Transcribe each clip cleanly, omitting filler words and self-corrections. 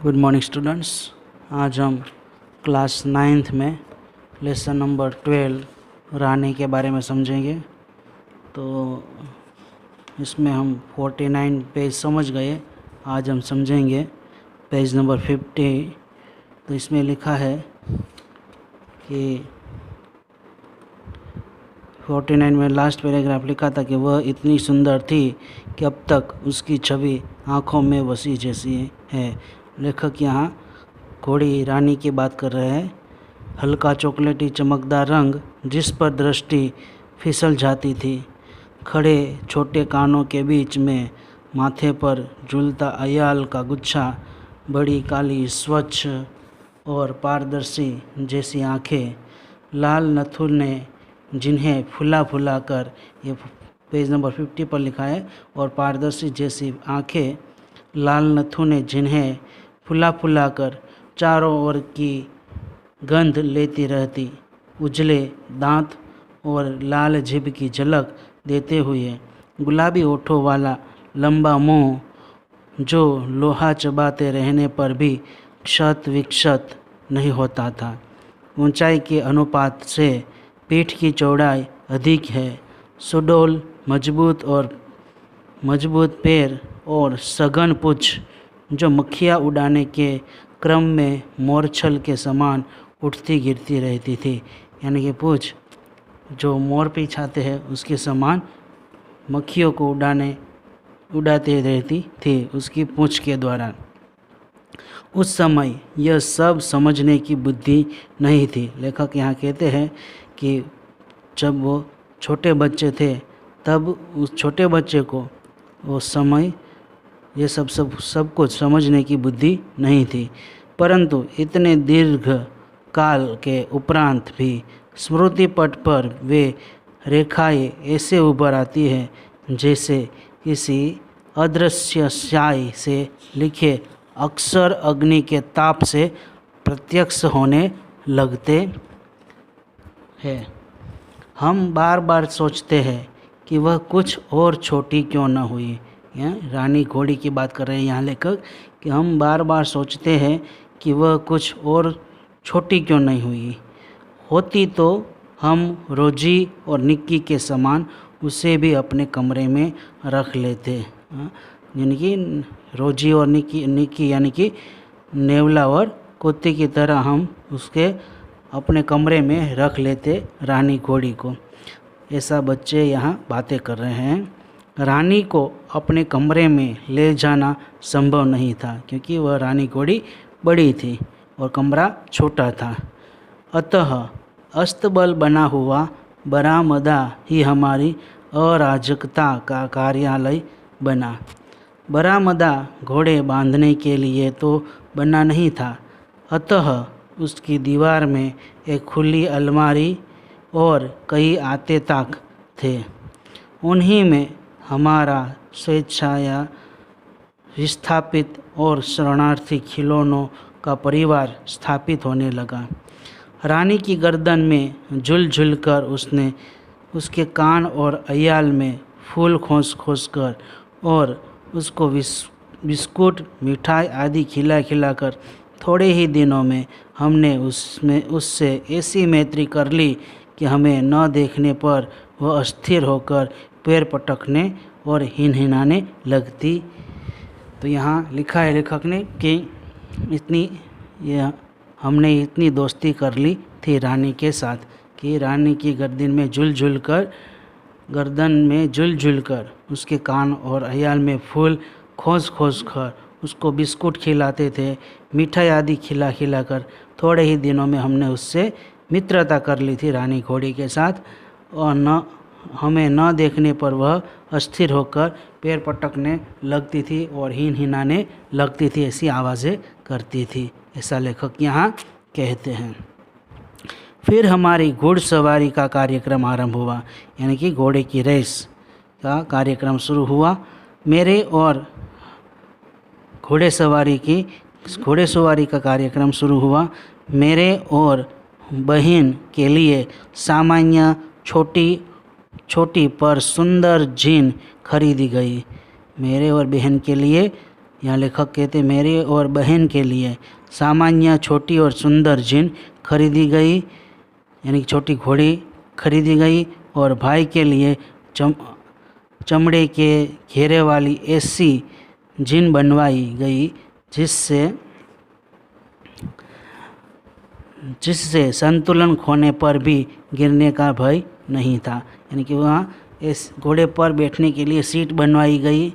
Good morning students. आज हम class 9th में लेसन नंबर 12 रानी के बारे में समझेंगे। तो इसमें हम 49 पेज समझ गए। आज हम समझेंगे पेज नंबर 50। तो इसमें लिखा है कि 49 में लास्ट पैराग्राफ लिखा था कि वह इतनी सुंदर थी कि अब तक उसकी छवि आँखों में बसी जैसी है। लेखक यहाँ घोड़ी रानी की बात कर रहे हैं। हल्का चॉकलेटी चमकदार रंग जिस पर दृष्टि फिसल जाती थी, खड़े छोटे कानों के बीच में माथे पर झूलता अयाल का गुच्छा, बड़ी काली स्वच्छ और पारदर्शी जैसी आँखें, लाल नथुने जिन्हें फुला फुला कर, ये पेज नंबर 50 पर लिखा है, और पारदर्शी जैसी आँखें, लाल नथुने जिन्हें फुला फुला कर चारों ओर की गंध लेती रहती, उजले दांत और लाल जीभ की झलक देते हुए, गुलाबी होठों वाला लंबा मुंह जो लोहा चबाते रहने पर भी क्षत विक्षत नहीं होता था। ऊंचाई के अनुपात से पीठ की चौड़ाई अधिक है, सुडौल मजबूत पैर और सघन पूंछ जो मक्खियाँ उड़ाने के क्रम में मोरछल के समान उठती गिरती रहती थी। यानी कि पूंछ जो मोर पीछाते हैं उसके समान मक्खियों को उड़ाते रहती थी उसकी पूंछ के द्वारा। उस समय यह सब समझने की बुद्धि नहीं थी। लेखक यहाँ कहते हैं कि जब वो छोटे बच्चे थे तब उस छोटे बच्चे को वो समय ये सब कुछ समझने की बुद्धि नहीं थी, परंतु इतने दीर्घ काल के उपरांत भी स्मृति पट पर वे रेखाएं ऐसे उभर आती हैं जैसे किसी अदृश्य स्याही से लिखे अक्षर अग्नि के ताप से प्रत्यक्ष होने लगते हैं। हम बार बार सोचते हैं कि वह कुछ और छोटी क्यों न हुई। रानी घोड़ी की बात कर रहे हैं यहाँ लेखक कि हम बार बार सोचते हैं कि वह कुछ और छोटी क्यों नहीं हुई होती, तो हम रोजी और निक्की के समान उसे भी अपने कमरे में रख लेते। यानी कि रोजी और निक्की यानी कि नेवला और कुत्ते की तरह हम उसके अपने कमरे में रख लेते रानी घोड़ी को। ऐसा बच्चे यहाँ बातें कर रहे हैं। रानी को अपने कमरे में ले जाना संभव नहीं था क्योंकि वह रानी घोड़ी बड़ी थी और कमरा छोटा था। अतः अस्तबल बना हुआ बरामदा ही हमारी अराजकता का कार्यालय बना। बरामदा घोड़े बांधने के लिए तो बना नहीं था, अतः उसकी दीवार में एक खुली अलमारी और कई आते ताक थे। उन्हीं में हमारा स्वेच्छाया विस्थापित और शरणार्थी खिलौनों का परिवार स्थापित होने लगा। रानी की गर्दन में झुल झुल कर उसने उसके कान और अयाल में फूल खोस कर और उसको बिस्कुट मिठाई आदि खिला कर थोड़े ही दिनों में हमने उससे ऐसी मैत्री कर ली कि हमें न देखने पर वह अस्थिर होकर पैर पटकने और हिनहिनाने लगती। तो यहाँ लिखा है लेखक ने कि हमने इतनी दोस्ती कर ली थी रानी के साथ कि रानी की गर्दन में झुल झुल कर उसके कान और अयाल में फूल खोस कर उसको बिस्कुट खिलाते थे, मिठाई आदि खिला कर थोड़े ही दिनों में हमने उससे मित्रता कर ली थी रानी घोड़ी के साथ, और हमें न देखने पर वह अस्थिर होकर पैर पटकने लगती थी और हिनहिनाने लगती थी, ऐसी आवाज़ें करती थी। ऐसा लेखक यहाँ कहते हैं। फिर हमारी घुड़सवारी का कार्यक्रम आरंभ हुआ, यानी कि घोड़े की रेस का कार्यक्रम शुरू हुआ। मेरे और घोड़ेसवारी का कार्यक्रम शुरू हुआ। मेरे और बहन के लिए सामान्य छोटी पर सुंदर जीन खरीदी गई। मेरे और बहन के लिए यहाँ लेखक कहते मेरे और बहन के लिए सामान्य छोटी और सुंदर जीन खरीदी गई, यानी छोटी घोड़ी खरीदी गई, और भाई के लिए चमड़े के घेरे वाली ऐसी जीन बनवाई गई जिससे संतुलन खोने पर भी गिरने का भय नहीं था। यानी कि वहाँ इस घोड़े पर बैठने के लिए सीट बनवाई गई।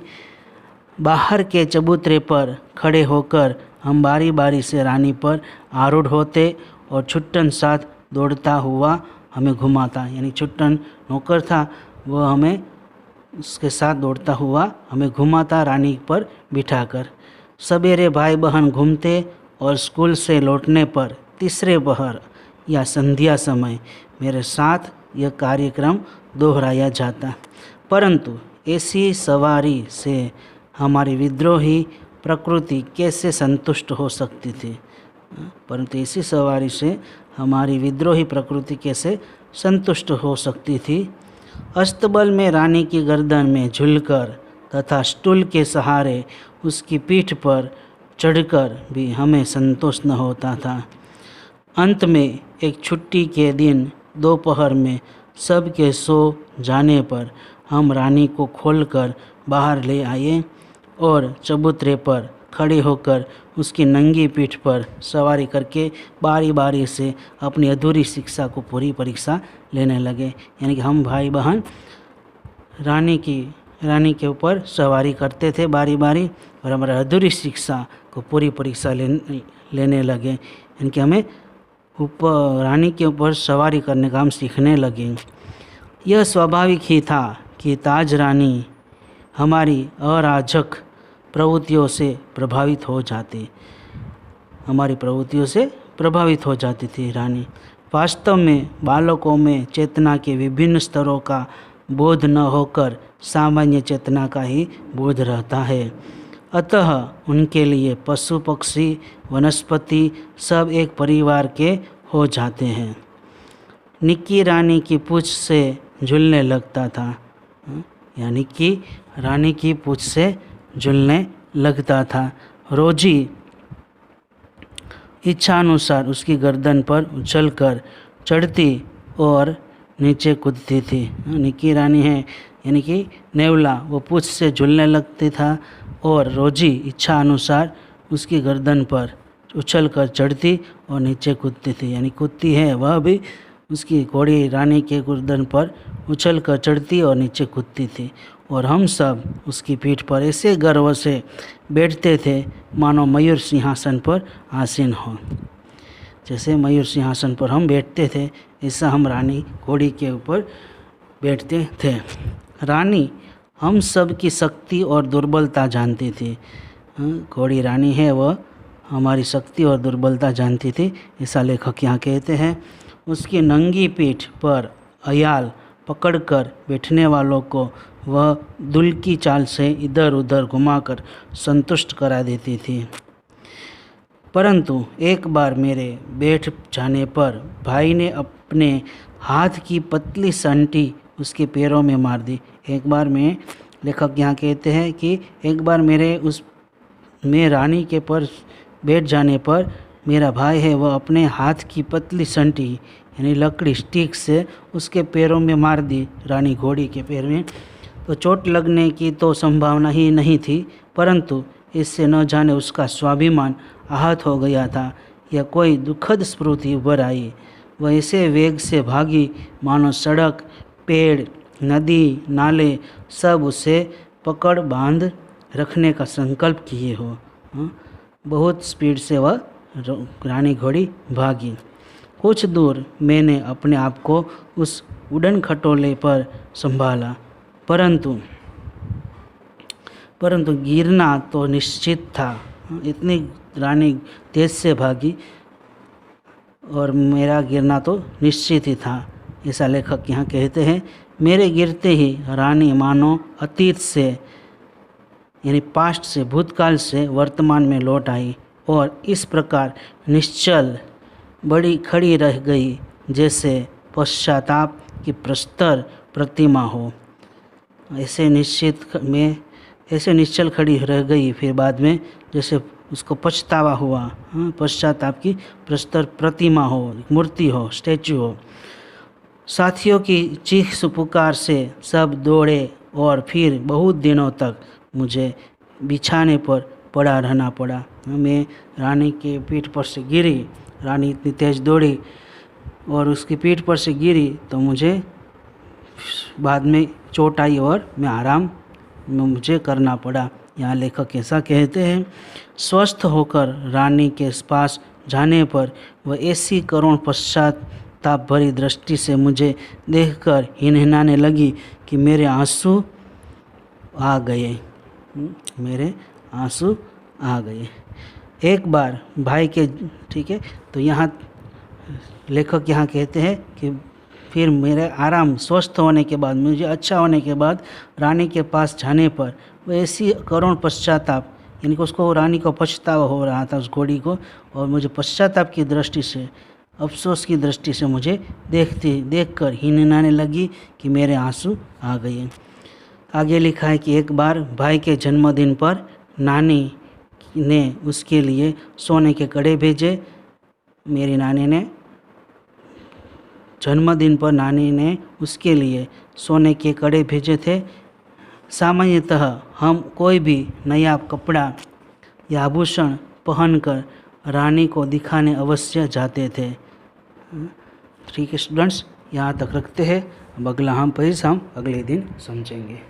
बाहर के चबूतरे पर खड़े होकर हम बारी बारी से रानी पर आरूढ़ होते और छुट्टन साथ दौड़ता हुआ हमें घुमाता। यानी छुट्टन नौकर था, वह हमें उसके साथ दौड़ता हुआ हमें घुमाता रानी पर बिठाकर। सवेरे भाई बहन घूमते और स्कूल से लौटने पर तीसरे पहर या संध्या समय मेरे साथ यह कार्यक्रम दोहराया जाता। परंतु ऐसी सवारी से हमारी विद्रोही प्रकृति कैसे संतुष्ट हो सकती थी? परंतु ऐसी सवारी से हमारी विद्रोही प्रकृति कैसे संतुष्ट हो सकती थी? अस्तबल में रानी की गर्दन में झूलकर तथा स्टूल के सहारे उसकी पीठ पर चढ़कर भी हमें संतोष न होता था। अंत में एक छुट्टी के दिन दोपहर में सब के सो जाने पर हम रानी को खोलकर बाहर ले आए और चबूतरे पर खड़े होकर उसकी नंगी पीठ पर सवारी करके बारी बारी से अपनी अधूरी शिक्षा को पूरी परीक्षा लेने लगे। यानी कि हम भाई बहन रानी के ऊपर सवारी करते थे बारी बारी, और हमारे अधूरी शिक्षा को पूरी परीक्षा लेने लगे। यानी कि हमें रानी के ऊपर सवारी करने का हम सीखने लगे। यह स्वाभाविक ही था कि ताज रानी हमारी अराजक प्रवृत्तियों से प्रभावित हो जाती थी। रानी वास्तव में बालकों में चेतना के विभिन्न स्तरों का बोध न होकर सामान्य चेतना का ही बोध रहता है। अतः उनके लिए पशु पक्षी वनस्पति सब एक परिवार के हो जाते हैं। निक्की रानी की पूँछ से झूलने लगता था, यानी कि रानी की पूँछ से झूलने लगता था। रोजी इच्छानुसार उसकी गर्दन पर उछलकर चढ़ती और नीचे कूदती थी। निक्की रानी है यानी कि नेवला, वो पूँछ से झूलने लगती था और रोजी इच्छा अनुसार उसकी गर्दन पर उछलकर चढ़ती और नीचे कूदती थी। यानी कूदती है वह भी उसकी घोड़ी रानी के गर्दन पर उछलकर चढ़ती और नीचे कूदती थी, और हम सब उसकी पीठ पर ऐसे गर्व से बैठते थे मानो मयूर सिंहासन पर आसीन हो। जैसे मयूर सिंहासन पर हम बैठते थे, ऐसा हम रानी घोड़ी के ऊपर बैठते थे। रानी हम सब की शक्ति और दुर्बलता जानती थी। घोड़ी रानी है, वह हमारी शक्ति और दुर्बलता जानती थी, ऐसा लेखक यहाँ कहते हैं। उसकी नंगी पीठ पर अयाल पकड़कर बैठने वालों को वह दुल की चाल से इधर उधर घुमाकर संतुष्ट करा देती थी। परंतु एक बार मेरे बैठ जाने पर भाई ने अपने हाथ की पतली संटी उसके पैरों में मार दी। एक बार में लेखक यहाँ कहते हैं कि एक बार मैं रानी के पर बैठ जाने पर मेरा भाई है वह अपने हाथ की पतली संटी यानी लकड़ी स्टिक से उसके पैरों में मार दी, रानी घोड़ी के पैर में। तो चोट लगने की तो संभावना ही नहीं थी, परंतु इससे न जाने उसका स्वाभिमान आहत हो गया था या कोई दुखद स्मृति उभर आई। वह ऐसे वेग से भागी मानो सड़क, पेड़, नदी, नाले सब उसे पकड़ बांध रखने का संकल्प किए हो। बहुत स्पीड से वह रानी घोड़ी भागी। कुछ दूर मैंने अपने आप को उस उड़न खटोले पर संभाला, परंतु गिरना तो निश्चित था। इतनी रानी तेज से भागी और मेरा गिरना तो निश्चित ही था, ऐसा लेखक यहाँ कहते हैं। मेरे गिरते ही रानी मानो अतीत से यानी पास्ट से, भूतकाल से वर्तमान में लौट आई और इस प्रकार निश्चल बड़ी खड़ी रह गई जैसे पश्चाताप की प्रस्तर प्रतिमा हो। ऐसे निश्चित में ऐसे निश्चल खड़ी रह गई। फिर बाद में जैसे उसको पछतावा हुआ, पश्चाताप की प्रस्तर प्रतिमा हो, मूर्ति हो, स्टैचू हो। साथियों की चीख पुकार से सब दौड़े और फिर बहुत दिनों तक मुझे बिछाने पर पड़ा रहना पड़ा। मैं रानी के पीठ पर से गिरी, रानी इतनी तेज़ दौड़ी और उसकी पीठ पर से गिरी तो मुझे बाद में चोट आई और मैं आराम मुझे करना पड़ा। यहाँ लेखक ऐसा कहते हैं, स्वस्थ होकर रानी के पास जाने पर वह ऐसी करुण पश्चाताप भरी दृष्टि से मुझे देखकर हिनहिनाने लगी कि मेरे आंसू आ गए, मेरे आंसू आ गए। एक बार भाई के, ठीक है, तो यहाँ लेखक यहाँ कहते हैं कि फिर मेरे आराम स्वस्थ होने के बाद, मुझे अच्छा होने के बाद रानी के पास जाने पर वो ऐसी करुण पश्चाताप, यानी कि उसको रानी को पछतावा हो रहा था उस घोड़ी को, और मुझे पश्चाताप की दृष्टि से, अफसोस की दृष्टि से मुझे देखकर हिनहिनाने लगी कि मेरे आंसू आ गए। आगे लिखा है कि एक बार भाई के जन्मदिन पर नानी ने उसके लिए सोने के कड़े भेजे। मेरी नानी ने जन्मदिन पर नानी ने उसके लिए सोने के कड़े भेजे थे। सामान्यतः हम कोई भी नया कपड़ा या आभूषण पहनकर रानी को दिखाने अवश्य जाते थे। ठीक है स्टूडेंट्स, यहाँ तक रखते हैं। अब अगला हम पेज हम अगले दिन समझेंगे।